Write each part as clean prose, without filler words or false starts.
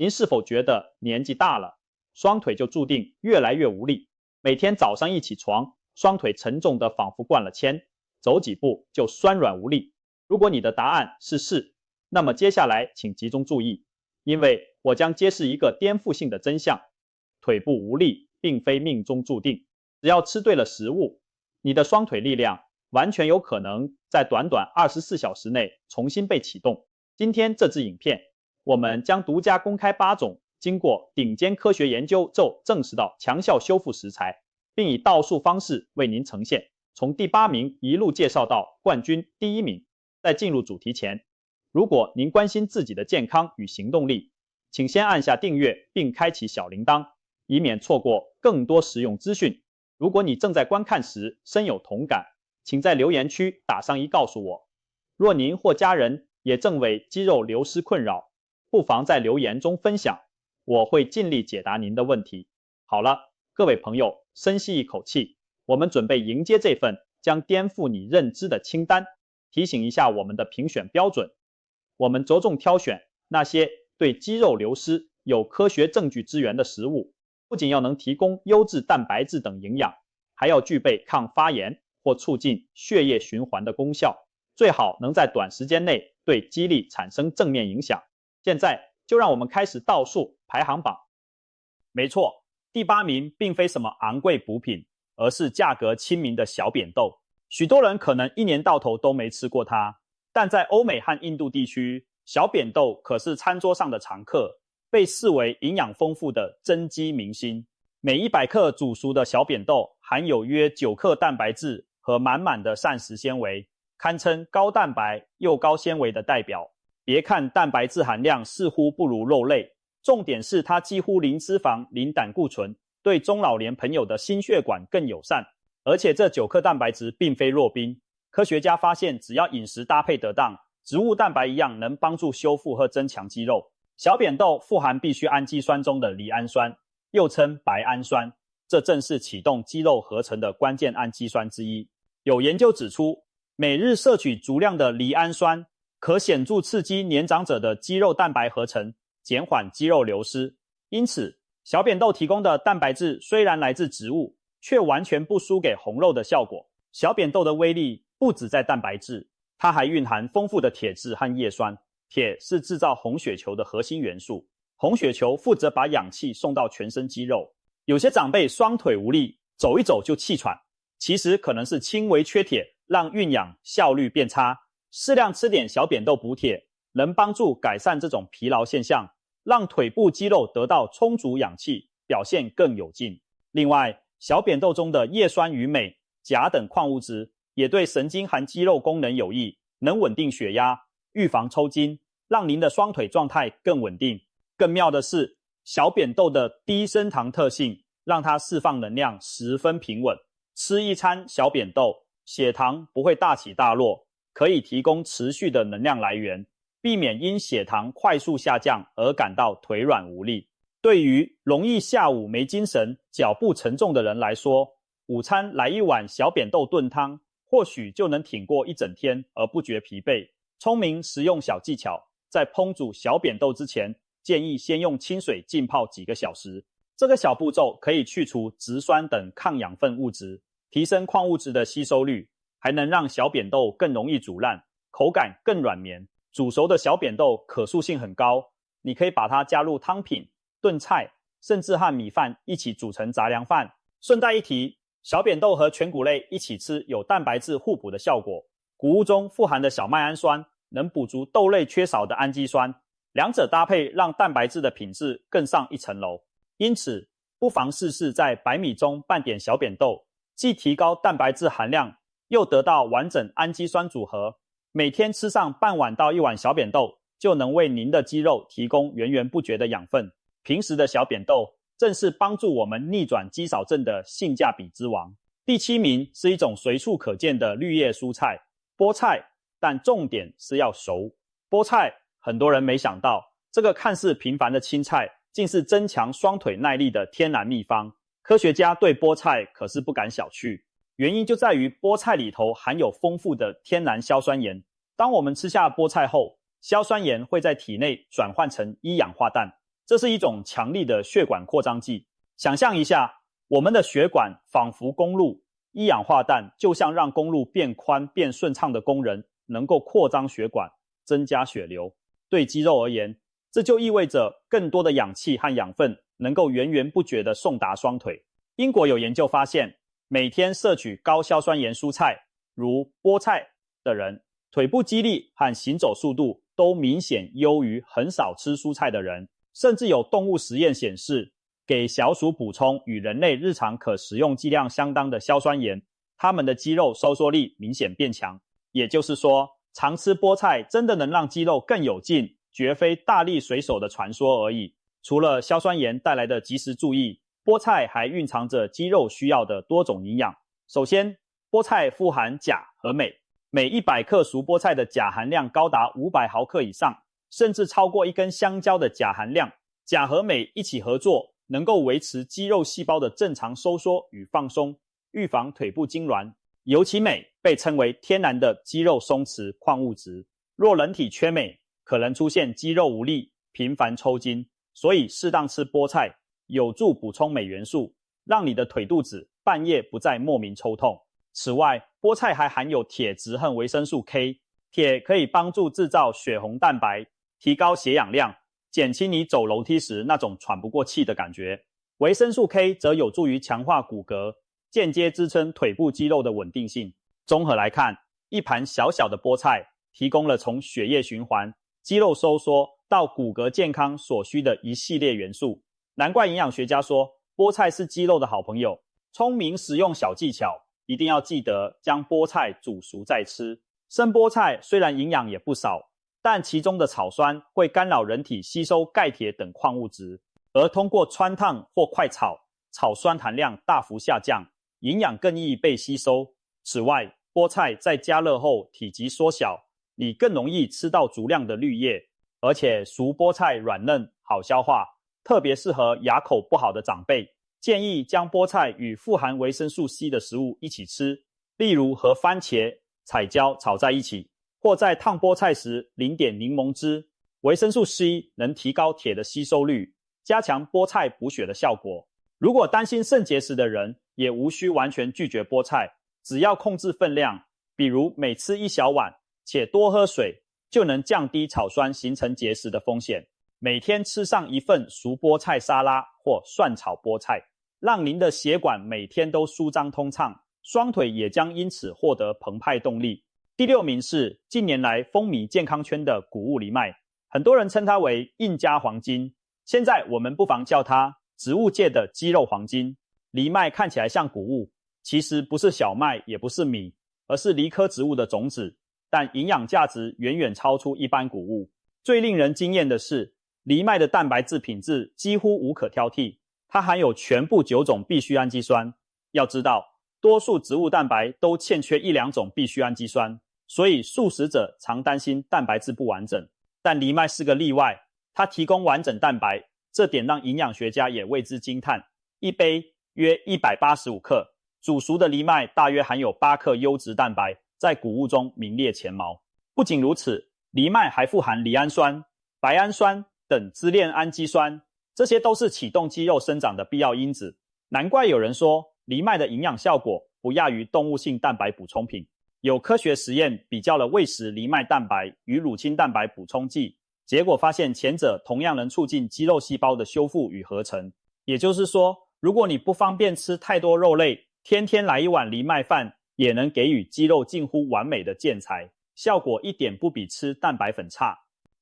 您是否觉得年纪大了，双腿就注定越来越无力？每天早上一起床，双腿沉重的仿佛灌了铅，走几步就酸软无力。如果你的答案是是，那么接下来请集中注意，因为我将揭示一个颠覆性的真相：腿部无力并非命中注定，只要吃对了食物，你的双腿力量完全有可能在短短24小时内重新被启动。今天这支影片，我们将独家公开8种经过顶尖科学研究后证实到强效修复食材，并以倒数方式为您呈现，从第8名一路介绍到冠军第1名。在进入主题前，如果您关心自己的健康与行动力，请先按下订阅并开启小铃铛，以免错过更多实用资讯。如果你正在观看时深有同感，请在留言区打上1告诉我。若您或家人也正为肌肉流失困扰，不妨在留言中分享，我会尽力解答您的问题。好了，各位朋友，深吸一口气，我们准备迎接这份将颠覆你认知的清单。提醒一下我们的评选标准，我们着重挑选那些对肌肉流失有科学证据支援的食物，不仅要能提供优质蛋白质等营养，还要具备抗发炎或促进血液循环的功效，最好能在短时间内对肌力产生正面影响。现在就让我们开始倒数排行榜。没错，第8名并非什么昂贵补品，而是价格亲民的小扁豆。许多人可能一年到头都没吃过它，但在欧美和印度地区，小扁豆可是餐桌上的常客，被视为营养丰富的增肌明星。每100克煮熟的小扁豆含有约9克蛋白质和满满的膳食纤维，堪称高蛋白又高纤维的代表。别看蛋白质含量似乎不如肉类，重点是它几乎零脂肪、零胆固醇，对中老年朋友的心血管更友善。而且这9克蛋白质并非弱兵，科学家发现只要饮食搭配得当，植物蛋白一样能帮助修复和增强肌肉。小扁豆富含必需氨基酸中的赖氨酸，又称白氨酸，这正是启动肌肉合成的关键氨基酸之一。有研究指出，每日摄取足量的赖氨酸可显著刺激年长者的肌肉蛋白合成，减缓肌肉流失。因此，小扁豆提供的蛋白质虽然来自植物，却完全不输给红肉的效果。小扁豆的威力不只在蛋白质，它还蕴含丰富的铁质和叶酸。铁是制造红血球的核心元素，红血球负责把氧气送到全身肌肉。有些长辈双腿无力，走一走就气喘，其实可能是轻微缺铁，让运氧效率变差。适量吃点小扁豆补铁，能帮助改善这种疲劳现象，让腿部肌肉得到充足氧气，表现更有劲。另外，小扁豆中的叶酸与镁、钾等矿物质也对神经和肌肉功能有益，能稳定血压，预防抽筋，让您的双腿状态更稳定。更妙的是，小扁豆的低升糖特性让它释放能量十分平稳。吃一餐小扁豆，血糖不会大起大落，可以提供持续的能量来源，避免因血糖快速下降而感到腿软无力。对于容易下午没精神、脚步沉重的人来说，午餐来一碗小扁豆炖汤，或许就能挺过一整天而不觉疲惫。聪明实用小技巧，在烹煮小扁豆之前，建议先用清水浸泡几个小时。这个小步骤可以去除植酸等抗养分物质，提升矿物质的吸收率，还能让小扁豆更容易煮烂，口感更软绵。煮熟的小扁豆可塑性很高，你可以把它加入汤品、炖菜，甚至和米饭一起煮成杂粮饭。顺带一提，小扁豆和全谷类一起吃有蛋白质互补的效果。谷物中富含的小麦氨酸能补足豆类缺少的氨基酸，两者搭配让蛋白质的品质更上一层楼。因此，不妨试试在白米中拌点小扁豆，既提高蛋白质含量，又得到完整氨基酸组合。每天吃上半碗到1碗小扁豆，就能为您的肌肉提供源源不绝的养分。平时的小扁豆正是帮助我们逆转肌少症的性价比之王。第7名是一种随处可见的绿叶蔬菜——菠菜，但重点是要熟。菠菜很多人没想到，这个看似平凡的青菜竟是增强双腿耐力的天然秘方。科学家对菠菜可是不敢小觑，原因就在于菠菜里头含有丰富的天然硝酸盐。当我们吃下菠菜后，硝酸盐会在体内转换成一氧化氮，这是一种强力的血管扩张剂。想象一下，我们的血管仿佛公路，一氧化氮就像让公路变宽变顺畅的工人，能够扩张血管，增加血流。对肌肉而言，这就意味着更多的氧气和养分能够源源不绝地送达双腿。英国有研究发现，每天摄取高硝酸盐蔬菜，如菠菜的人，腿部肌力和行走速度都明显优于很少吃蔬菜的人。甚至有动物实验显示，给小鼠补充与人类日常可食用剂量相当的硝酸盐，它们的肌肉收缩力明显变强。也就是说，常吃菠菜真的能让肌肉更有劲，绝非大力水手的传说而已。除了硝酸盐带来的及时注意，菠菜还蕴藏着肌肉需要的多种营养。首先，菠菜富含钾和镁，每100克熟菠菜的钾含量高达500毫克以上，甚至超过一根香蕉的钾含量。钾和镁一起合作，能够维持肌肉细胞的正常收缩与放松，预防腿部痉挛。尤其镁被称为天然的肌肉松弛矿物质，若人体缺镁，可能出现肌肉无力、频繁抽筋，所以适当吃菠菜有助补充镁元素，让你的腿肚子半夜不再莫名抽痛。此外，菠菜还含有铁质和维生素 K， 铁可以帮助制造血红蛋白，提高血氧量，减轻你走楼梯时那种喘不过气的感觉。维生素 K 则有助于强化骨骼，间接支撑腿部肌肉的稳定性。综合来看，一盘小小的菠菜提供了从血液循环、肌肉收缩到骨骼健康所需的一系列元素。难怪营养学家说，菠菜是肌肉的好朋友。聪明实用小技巧，一定要记得将菠菜煮熟再吃。生菠菜虽然营养也不少，但其中的草酸会干扰人体吸收钙铁等矿物质，而通过汆烫或快炒，草酸含量大幅下降，营养更易被吸收。此外，菠菜在加热后体积缩小，你更容易吃到足量的绿叶，而且熟菠菜软嫩好消化，特别适合牙口不好的长辈。建议将菠菜与富含维生素 C 的食物一起吃，例如和番茄、彩椒炒在一起，或在烫菠菜时淋点柠檬汁。维生素 C 能提高铁的吸收率，加强菠菜补血的效果。如果担心肾结石的人，也无需完全拒绝菠菜，只要控制分量，比如每吃1小碗，且多喝水，就能降低草酸形成结石的风险。每天吃上1份熟菠菜沙拉或涮炒菠菜，让您的血管每天都舒张通畅，双腿也将因此获得澎湃动力。第6名是近年来风靡健康圈的谷物藜麦，很多人称它为印加黄金，现在我们不妨叫它植物界的肌肉黄金。藜麦看起来像谷物，其实不是小麦也不是米，而是藜科植物的种子，但营养价值远远超出一般谷物。最令人惊艳的是，藜麦的蛋白质品质几乎无可挑剔，它含有全部9种必需氨基酸。要知道，多数植物蛋白都欠缺1、2种必需氨基酸，所以素食者常担心蛋白质不完整。但藜麦是个例外，它提供完整蛋白，这点让营养学家也为之惊叹。一杯约185克，煮熟的藜麦大约含有8克优质蛋白，在谷物中名列前茅。不仅如此，藜麦还富含赖氨酸、白氨酸等支链氨基酸，这些都是启动肌肉生长的必要因子。难怪有人说，藜麦的营养效果不亚于动物性蛋白补充品。有科学实验比较了喂食藜麦蛋白与乳清蛋白补充剂，结果发现前者同样能促进肌肉细胞的修复与合成。也就是说，如果你不方便吃太多肉类，天天来一碗藜麦饭，也能给予肌肉近乎完美的建材，效果一点不比吃蛋白粉差。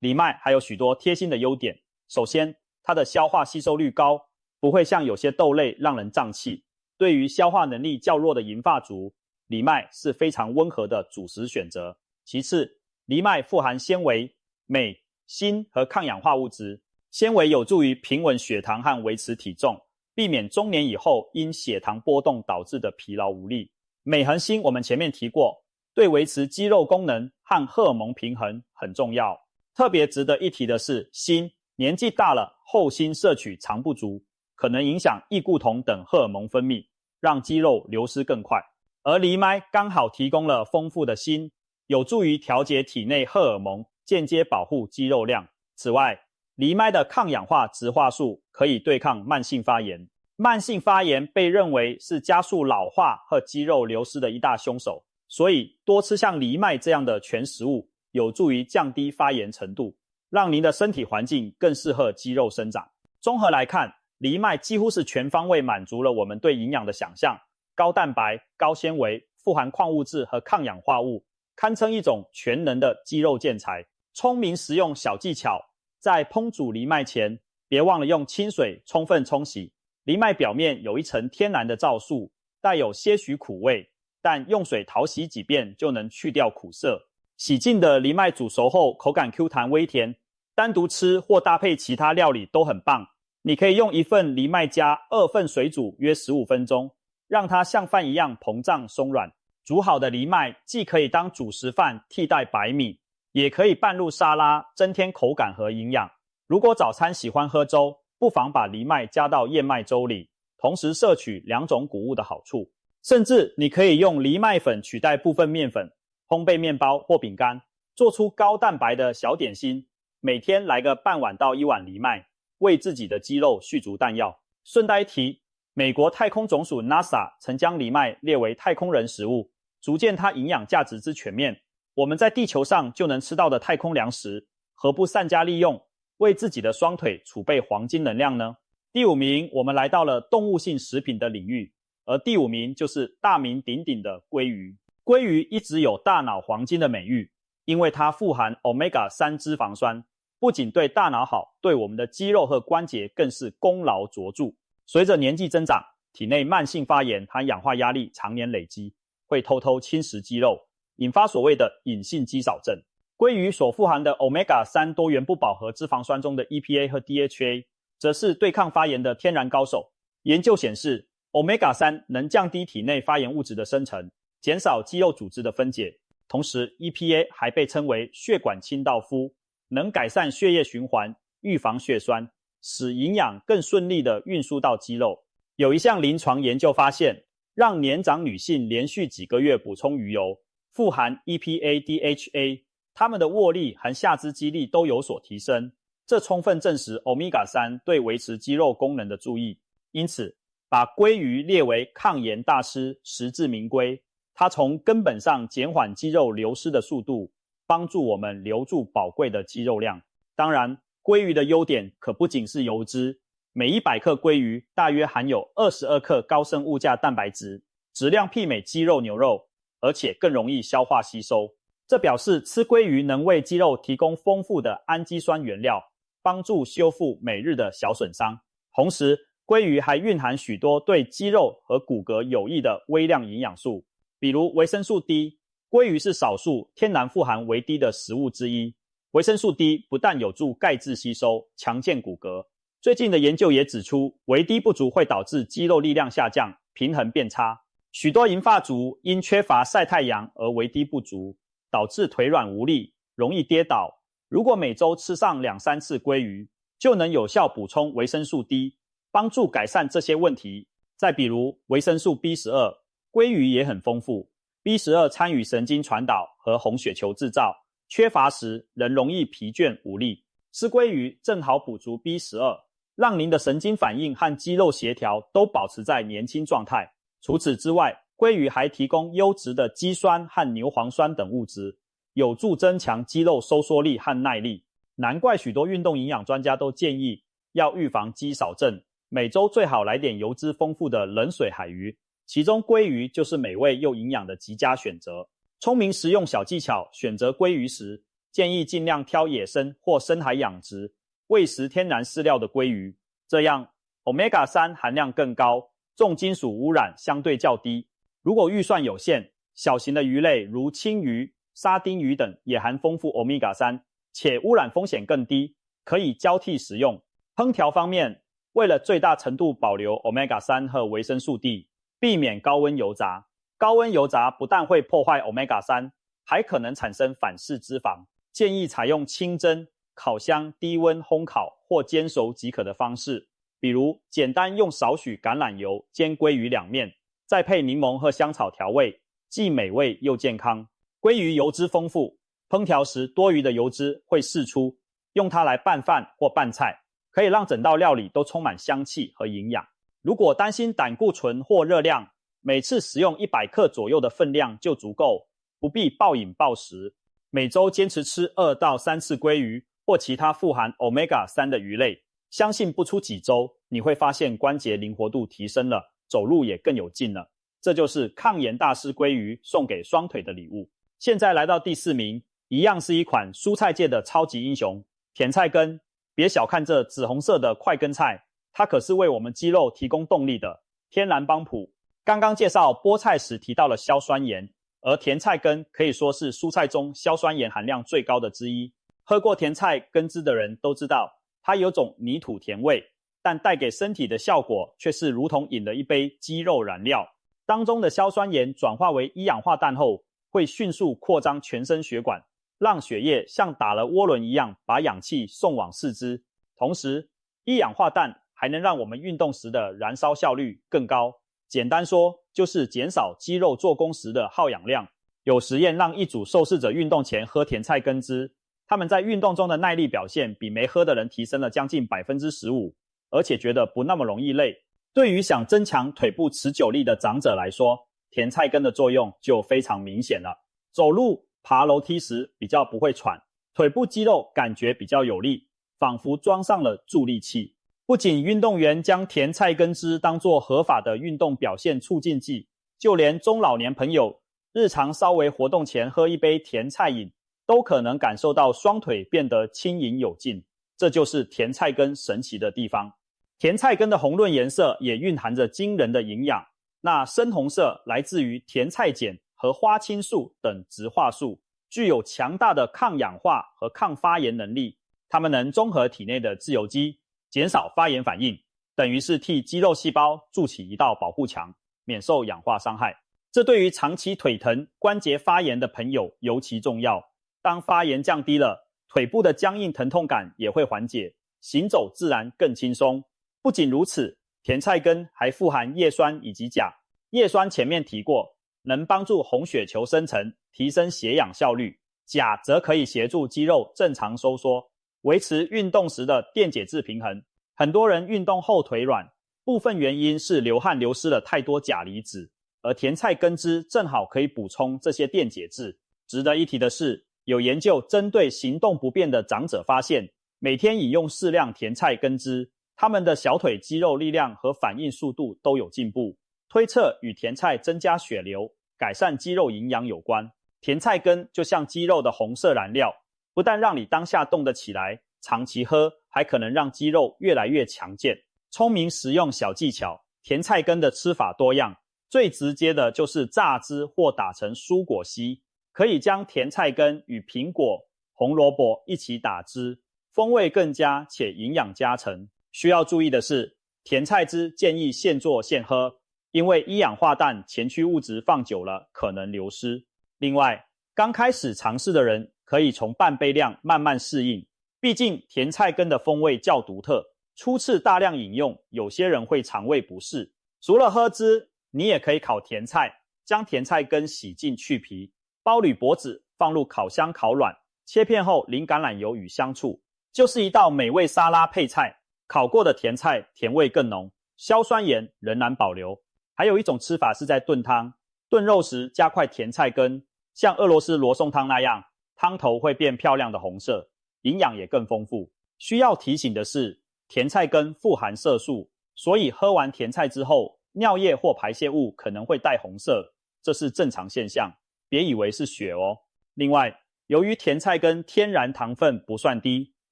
藜麦还有许多贴心的优点，首先，它的消化吸收率高，不会像有些豆类让人胀气。对于消化能力较弱的银发族，藜麦是非常温和的主食选择。其次，藜麦富含纤维、镁、锌和抗氧化物质。纤维有助于平稳血糖和维持体重，避免中年以后因血糖波动导致的疲劳无力。镁和锌我们前面提过，对维持肌肉功能和荷尔蒙平衡很重要。特别值得一提的是，锌年纪大了后锌摄取常不足，可能影响异固酮等荷尔蒙分泌，让肌肉流失更快。而藜麦刚好提供了丰富的锌，有助于调节体内荷尔蒙，间接保护肌肉量。此外，藜麦的抗氧化植化素可以对抗慢性发炎。慢性发炎被认为是加速老化和肌肉流失的一大凶手，所以多吃像藜麦这样的全食物，有助于降低发炎程度，让您的身体环境更适合肌肉生长。综合来看，藜麦几乎是全方位满足了我们对营养的想象，高蛋白、高纤维，富含矿物质和抗氧化物，堪称一种全能的肌肉建材。聪明食用小技巧，在烹煮藜麦前，别忘了用清水充分冲洗。藜麦表面有一层天然的皂素，带有些许苦味，但用水淘洗几遍就能去掉苦涩。洗净的藜麦煮熟后，口感 Q 弹微甜，单独吃或搭配其他料理都很棒。你可以用1份藜麦加2份水煮约15分钟，让它像饭一样膨胀松软。煮好的藜麦既可以当主食饭替代白米，也可以拌入沙拉，增添口感和营养。如果早餐喜欢喝粥，不妨把藜麦加到燕麦粥里，同时摄取2种谷物的好处。甚至你可以用藜麦粉取代部分面粉，烘焙面包或饼干，做出高蛋白的小点心。每天来个半碗到1碗藜麦，为自己的肌肉续足弹药。顺带一提，美国太空总署 NASA 曾将藜麦列为太空人食物，足见它营养价值之全面。我们在地球上就能吃到的太空粮食，何不善加利用，为自己的双腿储备黄金能量呢？第5名，我们来到了动物性食品的领域，而第5名就是大名鼎鼎的鲑鱼。鲑鱼一直有大脑黄金的美誉，因为它富含 Omega-3 脂肪酸，不仅对大脑好，对我们的肌肉和关节更是功劳卓著。随着年纪增长，体内慢性发炎和氧化压力常年累积，会偷偷侵蚀肌肉，引发所谓的隐性肌少症。鲑鱼所富含的 Omega-3 多元不饱和脂肪酸中的 EPA 和 DHA 则是对抗发炎的天然高手。研究显示， Omega-3 能降低体内发炎物质的生成，减少肌肉组织的分解，同时 EPA 还被称为血管清道夫，能改善血液循环，预防血栓，使营养更顺利地运输到肌肉。有一项临床研究发现，让年长女性连续几个月补充鱼油，富含 EPA、DHA， 它们的握力和下肢肌力都有所提升，这充分证实 Omega-3 对维持肌肉功能的注意。因此，把鲑鱼列为抗炎大师实至名归，它从根本上减缓肌肉流失的速度，帮助我们留住宝贵的肌肉量。当然，鲑鱼的优点可不仅是油脂，每100克鲑鱼大约含有22克高生物价蛋白质，质量媲美鸡肉、牛肉，而且更容易消化吸收。这表示吃鲑鱼能为肌肉提供丰富的氨基酸原料，帮助修复每日的小损伤。同时，鲑鱼还蕴含许多对肌肉和骨骼有益的微量营养素，比如维生素 D。 鲑鱼是少数天然富含维 D 的食物之一。维生素 D 不但有助钙质吸收，强健骨骼，最近的研究也指出，维 D 不足会导致肌肉力量下降，平衡变差。许多银发族因缺乏晒太阳而维 D 不足，导致腿软无力，容易跌倒。如果每周吃上2-3次鲑鱼，就能有效补充维生素 D， 帮助改善这些问题。再比如维生素 B12， 鲑鱼也很丰富。B12 参与神经传导和红血球制造，缺乏时人容易疲倦无力。吃鲑鱼正好补足 B12， 让您的神经反应和肌肉协调都保持在年轻状态。除此之外，鲑鱼还提供优质的肌酸和牛磺酸等物质，有助增强肌肉收缩力和耐力。难怪许多运动营养专家都建议，要预防肌少症，每周最好来点油脂丰富的冷水海鱼，其中鲑鱼就是美味又营养的极佳选择。聪明食用小技巧，选择鲑鱼时，建议尽量挑野生或深海养殖、喂食天然饲料的鲑鱼，这样 Omega-3 含量更高，重金属污染相对较低。如果预算有限，小型的鱼类如青鱼、沙丁鱼等也含丰富 Omega-3， 且污染风险更低，可以交替食用。烹调方面，为了最大程度保留 Omega-3 和维生素 D， 避免高温油炸。高温油炸不但会破坏 Omega-3， 还可能产生反式脂肪。建议采用清蒸、烤箱、低温烘烤或煎熟即可的方式，比如简单用少许橄榄油煎鲑鱼两面，再配柠檬和香草调味，既美味又健康。鲑鱼油脂丰富，烹调时多余的油脂会释出，用它来拌饭或拌菜，可以让整道料理都充满香气和营养。如果担心胆固醇或热量，每次食用100克左右的分量就足够，不必暴饮暴食。每周坚持吃2到3次鲑鱼或其他富含 Omega-3 的鱼类，相信不出几周，你会发现关节灵活度提升了，走路也更有劲了。这就是抗炎大师鲑鱼送给双腿的礼物。现在来到第4名，一样是一款蔬菜界的超级英雄——甜菜根。别小看这紫红色的快根菜，它可是为我们肌肉提供动力的天然帮谱。刚刚介绍菠菜时提到了硝酸盐，而甜菜根可以说是蔬菜中硝酸盐含量最高的之一。喝过甜菜根汁的人都知道，它有种泥土甜味，但带给身体的效果却是如同饮了一杯肌肉燃料。当中的硝酸盐转化为一氧化氮后，会迅速扩张全身血管，让血液像打了涡轮一样把氧气送往四肢。同时，一氧化氮还能让我们运动时的燃烧效率更高。简单说，就是减少肌肉做工时的耗氧量。有实验让一组受试者运动前喝甜菜根汁，他们在运动中的耐力表现比没喝的人提升了将近 15%， 而且觉得不那么容易累。对于想增强腿部持久力的长者来说，甜菜根的作用就非常明显了。走路、爬楼梯时比较不会喘，腿部肌肉感觉比较有力，仿佛装上了助力器。不仅运动员将甜菜根汁当作合法的运动表现促进剂，就连中老年朋友日常稍微活动前喝一杯甜菜饮，都可能感受到双腿变得轻盈有劲。这就是甜菜根神奇的地方。甜菜根的红润颜色也蕴含着惊人的营养，那深红色来自于甜菜碱和花青素等植化素，具有强大的抗氧化和抗发炎能力。它们能中和体内的自由基，减少发炎反应，等于是替肌肉细胞筑起一道保护墙，免受氧化伤害。这对于长期腿疼、关节发炎的朋友尤其重要。当发炎降低了，腿部的僵硬疼痛感也会缓解，行走自然更轻松。不仅如此，甜菜根还富含叶酸以及钾。叶酸前面提过，能帮助红血球生成，提升血氧效率；钾则可以协助肌肉正常收缩，维持运动时的电解质平衡。很多人运动后腿软，部分原因是流汗流失了太多钾离子，而甜菜根汁正好可以补充这些电解质。值得一提的是，有研究针对行动不便的长者发现，每天饮用适量甜菜根汁，他们的小腿肌肉力量和反应速度都有进步，推测与甜菜增加血流、改善肌肉营养有关。甜菜根就像肌肉的红色燃料，不但让你当下动得起来，长期喝还可能让肌肉越来越强健。聪明实用小技巧，甜菜根的吃法多样，最直接的就是榨汁或打成蔬果稀。可以将甜菜根与苹果、红萝卜一起打汁，风味更佳且营养加成。需要注意的是，甜菜汁建议现做现喝，因为一氧化氮前驱物质放久了可能流失。另外，刚开始尝试的人可以从半杯量慢慢适应，毕竟甜菜根的风味较独特，初次大量饮用，有些人会肠胃不适。除了喝汁，你也可以烤甜菜，将甜菜根洗净去皮，包铝箔纸放入烤箱烤软，切片后淋橄榄油与香醋，就是一道美味沙拉配菜。烤过的甜菜甜味更浓，硝酸盐仍然保留。还有一种吃法是在炖汤，炖肉时加块甜菜根，像俄罗斯罗宋汤那样，汤头会变漂亮的红色，营养也更丰富。需要提醒的是，甜菜根富含色素，所以喝完甜菜之后，尿液或排泄物可能会带红色，这是正常现象，别以为是血哦。另外，由于甜菜根天然糖分不算低，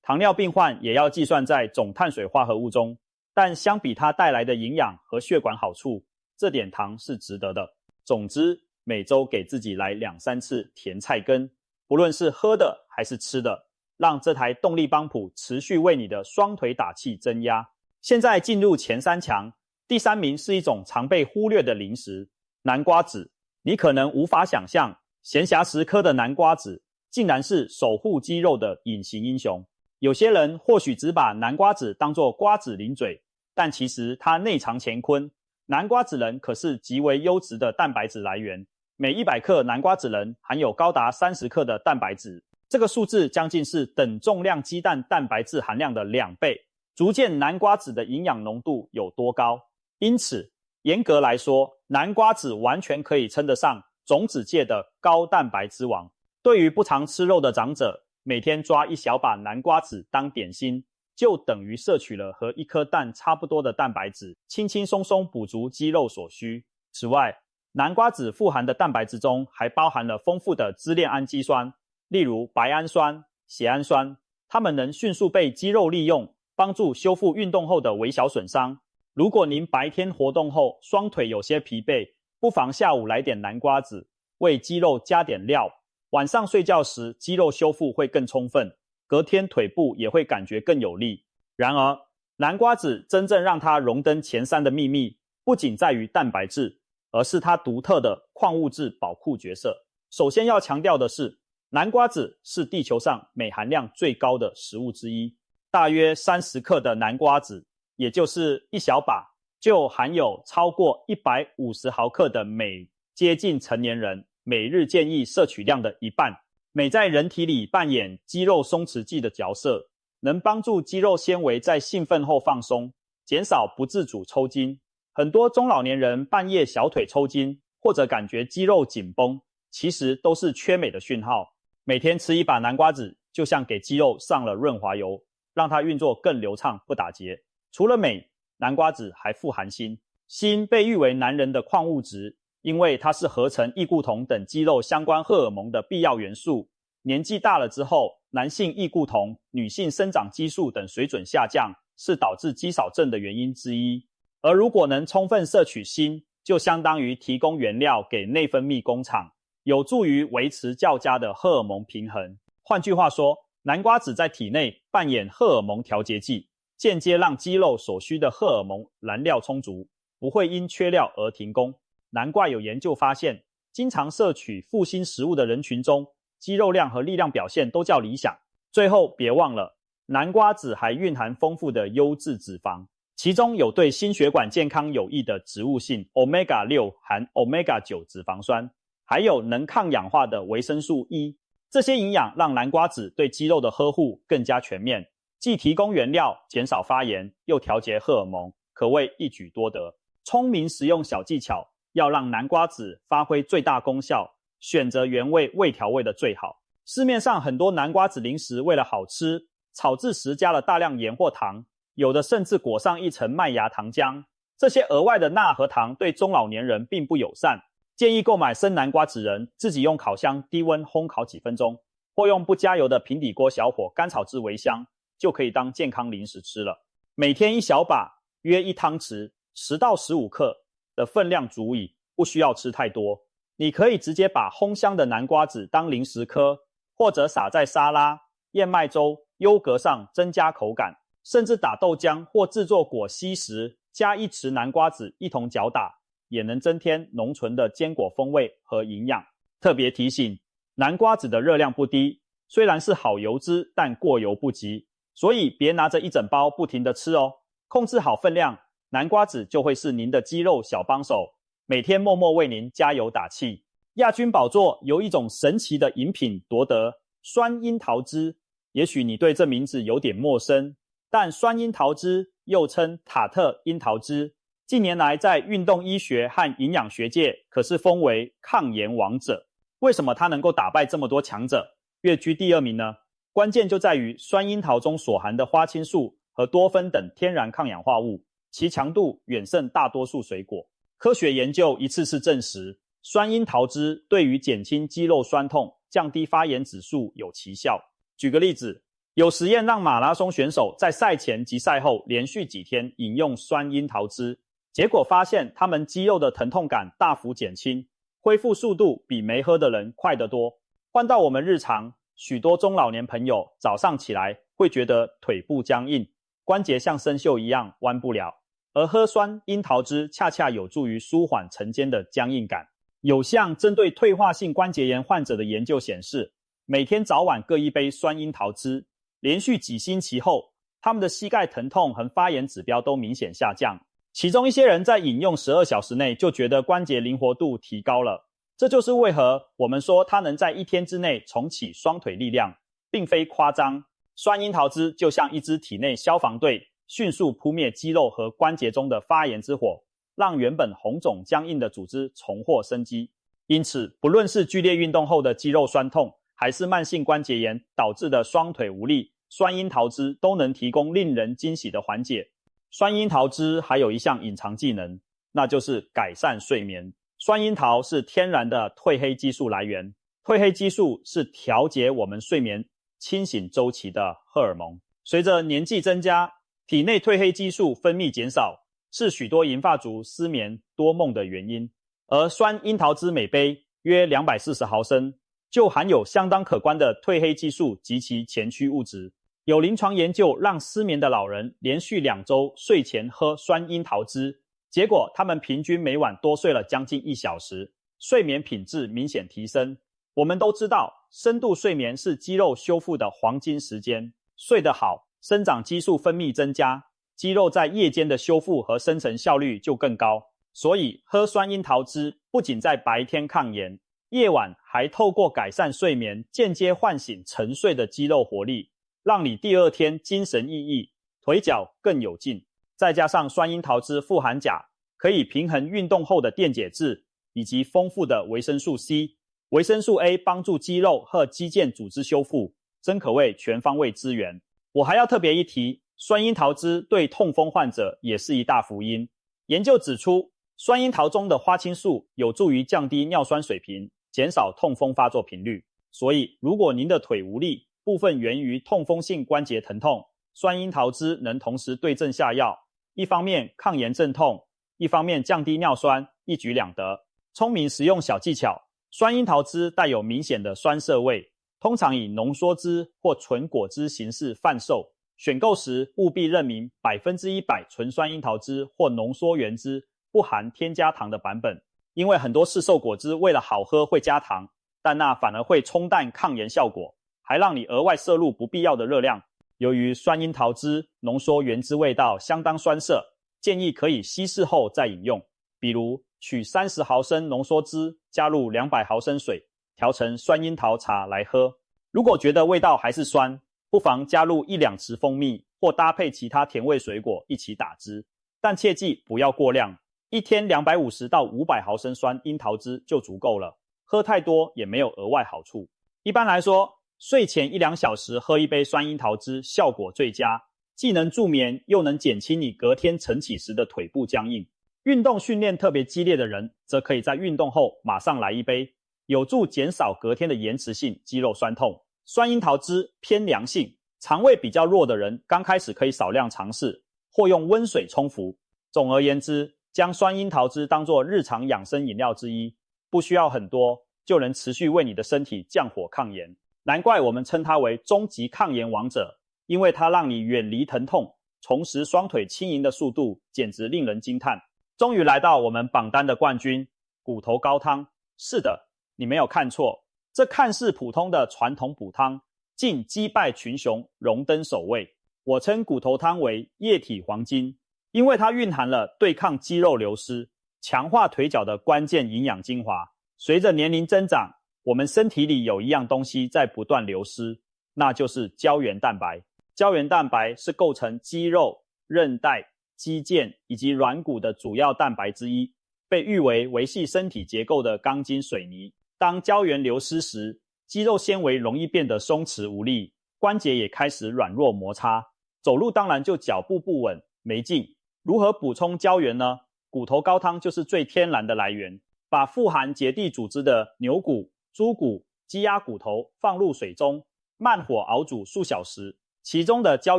糖尿病患也要计算在总碳水化合物中，但相比它带来的营养和血管好处，这点糖是值得的。总之，每周给自己来2-3次甜菜根，不论是喝的还是吃的，让这台动力帮谱持续为你的双腿打气增压。现在进入前3强，第3名是一种常被忽略的零食——南瓜子。你可能无法想象，闲暇时嗑的南瓜子竟然是守护肌肉的隐形英雄。有些人或许只把南瓜子当作瓜子零嘴，但其实它内藏乾坤。南瓜子仁可是极为优质的蛋白质来源，每100克南瓜子仁含有高达30克的蛋白质，这个数字将近是等重量鸡蛋蛋白质含量的2倍，足见南瓜子的营养浓度有多高。因此，严格来说，南瓜子完全可以称得上种子界的高蛋白之王。对于不常吃肉的长者，每天抓一小把南瓜子当点心，就等于摄取了和一颗蛋差不多的蛋白质，轻轻松松补足肌肉所需。此外，南瓜子富含的蛋白质中还包含了丰富的支链氨基酸，例如白氨酸、血氨酸，它们能迅速被肌肉利用，帮助修复运动后的微小损伤。如果您白天活动后双腿有些疲惫，不妨下午来点南瓜子，为肌肉加点料，晚上睡觉时肌肉修复会更充分，隔天腿部也会感觉更有力。然而，南瓜子真正让它荣登前3的秘密，不仅在于蛋白质，而是它独特的矿物质宝库角色。首先要强调的是，南瓜子是地球上镁含量最高的食物之一，大约30克的南瓜子，也就是一小把，就含有超过150毫克的镁，接近成年人每日建议摄取量的一半。镁在人体里扮演肌肉松弛剂的角色，能帮助肌肉纤维在兴奋后放松，减少不自主抽筋。很多中老年人半夜小腿抽筋，或者感觉肌肉紧绷，其实都是缺镁的讯号。每天吃一把南瓜子，就像给肌肉上了润滑油，让它运作更流畅不打结。除了镁，南瓜子还富含锌。锌被誉为男人的矿物质，因为它是合成异固酮等肌肉相关荷尔蒙的必要元素。年纪大了之后，男性异固酮、女性生长激素等水准下降，是导致肌少症的原因之一。而如果能充分摄取锌，就相当于提供原料给内分泌工厂，有助于维持较佳的荷尔蒙平衡。换句话说，南瓜子在体内扮演荷尔蒙调节剂，间接让肌肉所需的荷尔蒙燃料充足，不会因缺料而停工。难怪有研究发现，经常摄取富锌食物的人群中，肌肉量和力量表现都较理想。最后别忘了，南瓜子还蕴含丰富的优质脂肪，其中有对心血管健康有益的植物性 Omega-6 含 Omega-9 脂肪酸，还有能抗氧化的维生素 E。 这些营养让南瓜子对肌肉的呵护更加全面，既提供原料减少发炎，又调节荷尔蒙，可谓一举多得。聪明实用小技巧，要让南瓜子发挥最大功效，选择原味未调味的最好。市面上很多南瓜子零食为了好吃，炒制时加了大量盐或糖，有的甚至裹上一层麦芽糖浆。这些额外的钠和糖对中老年人并不友善，建议购买生南瓜子人自己用烤箱低温烘烤几分钟，或用不加油的平底锅小火干炒至微香，就可以当健康零食吃了。每天一小把，约1汤匙，10到15克的分量足矣，不需要吃太多。你可以直接把烘香的南瓜子当零食嗑，或者撒在沙拉、燕麦粥、优格上增加口感，甚至打豆浆或制作果昔时，加1匙南瓜子一同搅打，也能增添浓醇的坚果风味和营养。特别提醒，南瓜子的热量不低，虽然是好油脂，但过犹不及，所以别拿着一整包不停地吃哦。控制好分量，南瓜子就会是您的肌肉小帮手，每天默默为您加油打气。亚军宝座由一种神奇的饮品夺得，酸樱桃汁。也许你对这名字有点陌生，但酸樱桃汁又称塔特樱桃汁，近年来在运动医学和营养学界可是封为抗炎王者。为什么它能够打败这么多强者，跃居第2名呢？关键就在于酸樱桃中所含的花青素和多酚等天然抗氧化物，其强度远胜大多数水果。科学研究一次次证实，酸樱桃汁对于减轻肌肉酸痛、降低发炎指数有奇效。举个例子，有实验让马拉松选手在赛前及赛后连续几天饮用酸樱桃汁，结果发现他们肌肉的疼痛感大幅减轻，恢复速度比没喝的人快得多。换到我们日常，许多中老年朋友早上起来会觉得腿部僵硬，关节像生锈一样弯不了，而喝酸樱桃汁恰恰有助于舒缓晨间的僵硬感。有项针对退化性关节炎患者的研究显示，每天早晚各1杯酸樱桃汁，连续几星期后，他们的膝盖疼痛和发炎指标都明显下降。其中一些人在饮用12小时内就觉得关节灵活度提高了。这就是为何我们说它能在1天之内重启双腿力量，并非夸张。酸樱桃汁就像一支体内消防队，迅速扑灭肌肉和关节中的发炎之火，让原本红肿僵硬的组织重获生机。因此，不论是剧烈运动后的肌肉酸痛，还是慢性关节炎导致的双腿无力，酸樱桃汁都能提供令人惊喜的缓解。酸樱桃汁还有一项隐藏技能，那就是改善睡眠。酸樱桃是天然的褪黑激素来源，褪黑激素是调节我们睡眠清醒周期的荷尔蒙。随着年纪增加，体内褪黑激素分泌减少，是许多银发族失眠多梦的原因。而酸樱桃汁每杯约240毫升，就含有相当可观的褪黑激素及其前驱物质。有临床研究让失眠的老人连续2周睡前喝酸樱桃汁，结果他们平均每晚多睡了将近1小时，睡眠品质明显提升。我们都知道，深度睡眠是肌肉修复的黄金时间，睡得好，生长激素分泌增加，肌肉在夜间的修复和生成效率就更高。所以喝酸樱桃汁不仅在白天抗炎，夜晚还透过改善睡眠间接唤醒沉睡的肌肉活力，让你第二天精神奕奕，腿脚更有劲。再加上酸樱桃汁富含钾，可以平衡运动后的电解质，以及丰富的维生素 C。维生素 A 帮助肌肉和肌腱组织修复，真可谓全方位支援。我还要特别一提，酸樱桃汁对痛风患者也是一大福音。研究指出，酸樱桃中的花青素有助于降低尿酸水平，减少痛风发作频率。所以，如果您的腿无力，部分源于痛风性关节疼痛，酸樱桃汁能同时对症下药，一方面抗炎镇痛，一方面降低尿酸，一举两得。聪明实用小技巧，酸樱桃汁带有明显的酸涩味，通常以浓缩汁或纯果汁形式贩售。选购时务必认明100%纯酸樱桃汁或浓缩原汁，不含添加糖的版本。因为很多市售果汁为了好喝会加糖，但那反而会冲淡抗炎效果，还让你额外摄入不必要的热量。由于酸樱桃汁浓缩原汁味道相当酸涩，建议可以稀释后再饮用。比如取30毫升浓缩汁，加入200毫升水，调成酸樱桃茶来喝。如果觉得味道还是酸，不妨加入1-2匙蜂蜜，或搭配其他甜味水果一起打汁。但切记不要过量，一天250到500毫升酸樱桃汁就足够了，喝太多也没有额外好处。一般来说，睡前1-2小时喝一杯酸樱桃汁效果最佳，既能助眠，又能减轻你隔天晨起时的腿部僵硬。运动训练特别激烈的人，则可以在运动后马上来一杯，有助减少隔天的延迟性肌肉酸痛。酸樱桃汁偏凉性，肠胃比较弱的人刚开始可以少量尝试，或用温水冲服。总而言之，将酸樱桃汁当作日常养生饮料之一，不需要很多，就能持续为你的身体降火抗炎。难怪我们称它为终极抗炎王者，因为它让你远离疼痛，重拾双腿轻盈的速度，简直令人惊叹。终于来到我们榜单的冠军，骨头高汤。是的，你没有看错，这看似普通的传统补汤，竟击败群雄，荣登首位。我称骨头汤为液体黄金，因为它蕴含了对抗肌肉流失、强化腿脚的关键营养精华。随着年龄增长，我们身体里有一样东西在不断流失，那就是胶原蛋白。胶原蛋白是构成肌肉、韧带、肌腱以及软骨的主要蛋白之一，被誉为维系身体结构的钢筋水泥。当胶原流失时，肌肉纤维容易变得松弛无力，关节也开始软弱摩擦，走路当然就脚步不稳，没劲。如何补充胶原呢？骨头高汤就是最天然的来源。把富含结缔组织的牛骨、猪骨、鸡鸭骨头放入水中，慢火熬煮数小时，其中的胶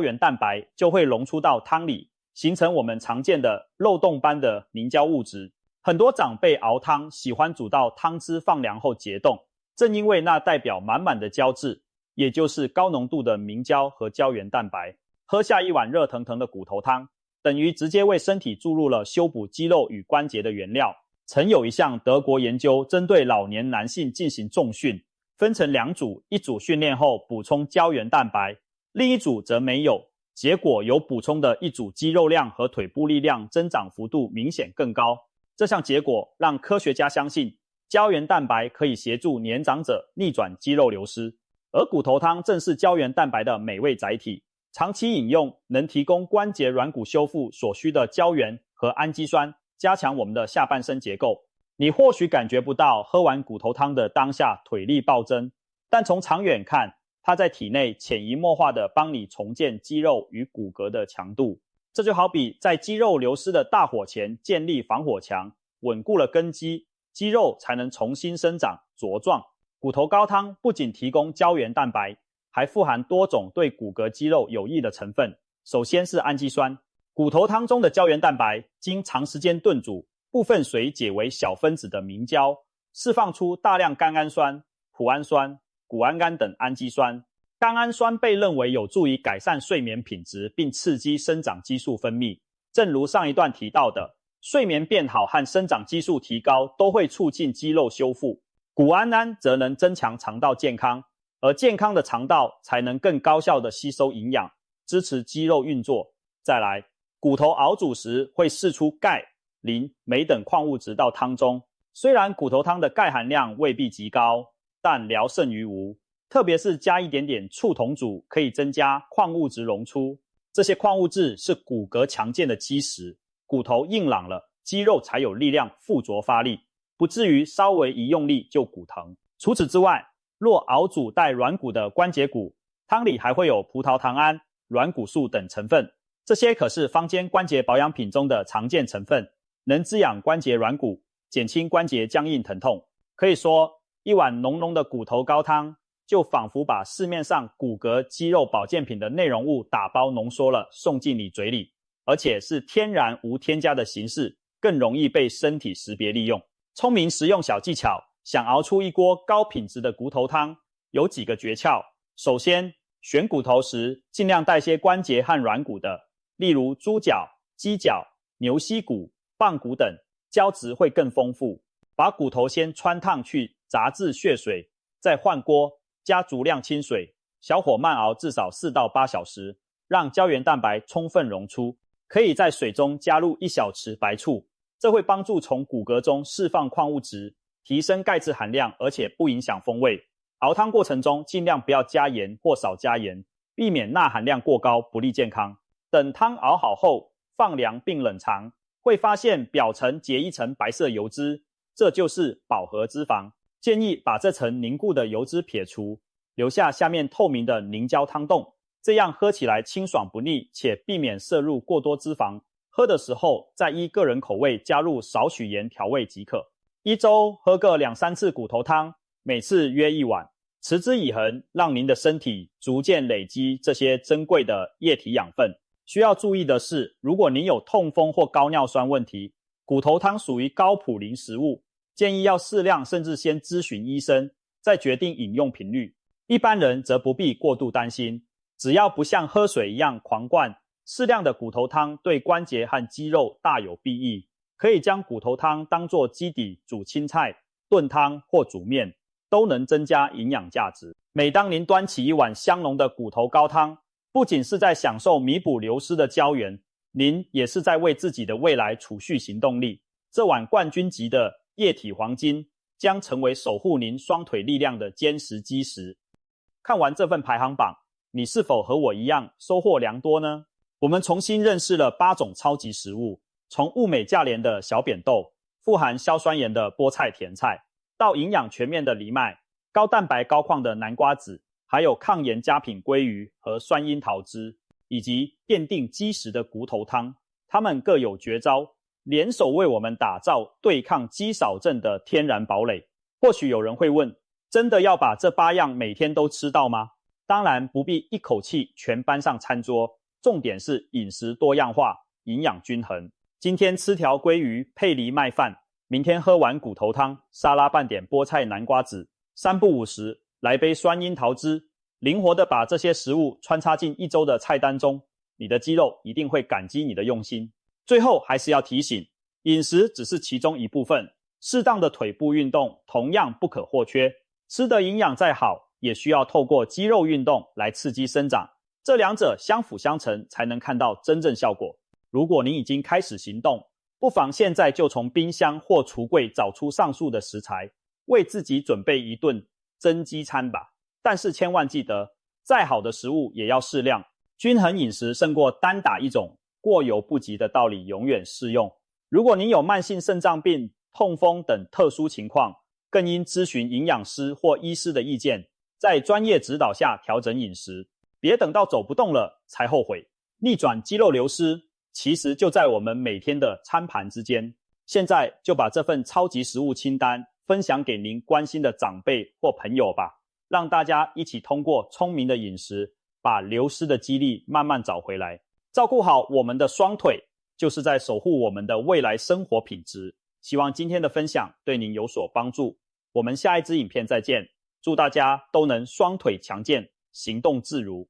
原蛋白就会溶出到汤里，形成我们常见的漏洞般的凝胶物质。很多长辈熬汤喜欢煮到汤汁放凉后结冻，正因为那代表满满的胶质，也就是高浓度的明胶和胶原蛋白。喝下一碗热腾腾的骨头汤，等于直接为身体注入了修补肌肉与关节的原料。曾有一项德国研究针对老年男性进行重训，分成2组，一组训练后补充胶原蛋白，另一组则没有。结果有补充的一组肌肉量和腿部力量增长幅度明显更高。这项结果让科学家相信胶原蛋白可以协助年长者逆转肌肉流失。而骨头汤正是胶原蛋白的美味载体，长期饮用能提供关节软骨修复所需的胶原和氨基酸，加强我们的下半身结构。你或许感觉不到喝完骨头汤的当下腿力暴增，但从长远看，它在体内潜移默化地帮你重建肌肉与骨骼的强度。这就好比在肌肉流失的大火前建立防火墙，稳固了根基，肌肉才能重新生长茁壮。骨头高汤不仅提供胶原蛋白，还富含多种对骨骼肌肉有益的成分。首先是氨基酸，骨头汤中的胶原蛋白经长时间炖煮，部分水解为小分子的明胶，释放出大量甘氨酸、脯氨酸、谷氨酐等氨基酸。甘氨酸被认为有助于改善睡眠品质，并刺激生长激素分泌。正如上一段提到的，睡眠变好和生长激素提高都会促进肌肉修复。谷氨酐则能增强肠道健康，而健康的肠道才能更高效地吸收营养，支持肌肉运作。再来，骨头熬煮时会释出钙、磷、镁等矿物质到汤中。虽然骨头汤的钙含量未必极高，但聊胜于无。特别是加一点点醋桶煮，可以增加矿物质溶出。这些矿物质是骨骼强健的基石，骨头硬朗了，肌肉才有力量附着发力，不至于稍微一用力就骨疼。除此之外，若熬煮带软骨的关节骨，汤里还会有葡萄糖胺、软骨素等成分，这些可是坊间关节保养品中的常见成分，能滋养关节软骨，减轻关节僵硬疼痛。可以说，一碗浓浓的骨头高汤就仿佛把市面上骨骼肌肉保健品的内容物打包浓缩了，送进你嘴里，而且是天然无添加的形式，更容易被身体识别利用。聪明实用小技巧，想熬出一锅高品质的骨头汤，有几个诀窍。首先，选骨头时尽量带些关节和软骨的，例如猪脚、鸡脚、牛膝骨、棒骨等，胶质会更丰富。把骨头先汆烫去杂质血水，再换锅，加足量清水，小火慢熬至少4到8小时，让胶原蛋白充分溶出。可以在水中加入1小匙白醋，这会帮助从骨骼中释放矿物质，提升钙质含量，而且不影响风味。熬汤过程中尽量不要加盐或少加盐，避免钠含量过高不利健康。等汤熬好后，放凉并冷藏，会发现表层结一层白色油脂，这就是饱和脂肪。建议把这层凝固的油脂撇除，留下下面透明的凝胶汤洞，这样喝起来清爽不腻，且避免摄入过多脂肪。喝的时候再依个人口味加入少许盐调味即可。一周喝个2-3次骨头汤，每次约1碗，持之以恒，让您的身体逐渐累积这些珍贵的液体养分。需要注意的是，如果您有痛风或高尿酸问题，骨头汤属于高普林食物，建议要适量，甚至先咨询医生，再决定饮用频率。一般人则不必过度担心，只要不像喝水一样狂灌，适量的骨头汤对关节和肌肉大有裨益。可以将骨头汤当作基底煮青菜、炖汤或煮面，都能增加营养价值。每当您端起一碗香浓的骨头高汤，不仅是在享受弥补流失的胶原，您也是在为自己的未来储蓄行动力。这碗冠军级的液体黄金将成为守护您双腿力量的坚实基石。看完这份排行榜，你是否和我一样收获良多呢？我们重新认识了8种超级食物，从物美价廉的小扁豆，富含硝酸盐的菠菜甜菜，到营养全面的藜麦，高蛋白高矿的南瓜子，还有抗炎佳品鲑鱼和酸樱桃汁，以及奠定基石的骨头汤。它们各有绝招，联手为我们打造对抗肌少症的天然堡垒。或许有人会问，真的要把这8样每天都吃到吗？当然不必一口气全搬上餐桌，重点是饮食多样化，营养均衡。今天吃条鲑鱼配藜麦饭，明天喝碗骨头汤，沙拉拌点菠菜南瓜子，3不5时来杯酸樱桃汁，灵活地把这些食物穿插进一周的菜单中，你的肌肉一定会感激你的用心。最后还是要提醒，饮食只是其中一部分，适当的腿部运动同样不可或缺。吃的营养再好，也需要透过肌肉运动来刺激生长，这两者相辅相成，才能看到真正效果。如果你已经开始行动，不妨现在就从冰箱或橱柜找出上述的食材，为自己准备一顿增肌餐吧。但是千万记得，再好的食物也要适量，均衡饮食胜过单打一种，过犹不及的道理永远适用。如果您有慢性肾脏病、痛风等特殊情况，更应咨询营养师或医师的意见，在专业指导下调整饮食，别等到走不动了才后悔。逆转肌肉流失，其实就在我们每天的餐盘之间。现在就把这份超级食物清单分享给您关心的长辈或朋友吧，让大家一起通过聪明的饮食，把流失的肌力慢慢找回来。照顾好我们的双腿，就是在守护我们的未来生活品质。希望今天的分享对您有所帮助。我们下一支影片再见，祝大家都能双腿强健，行动自如。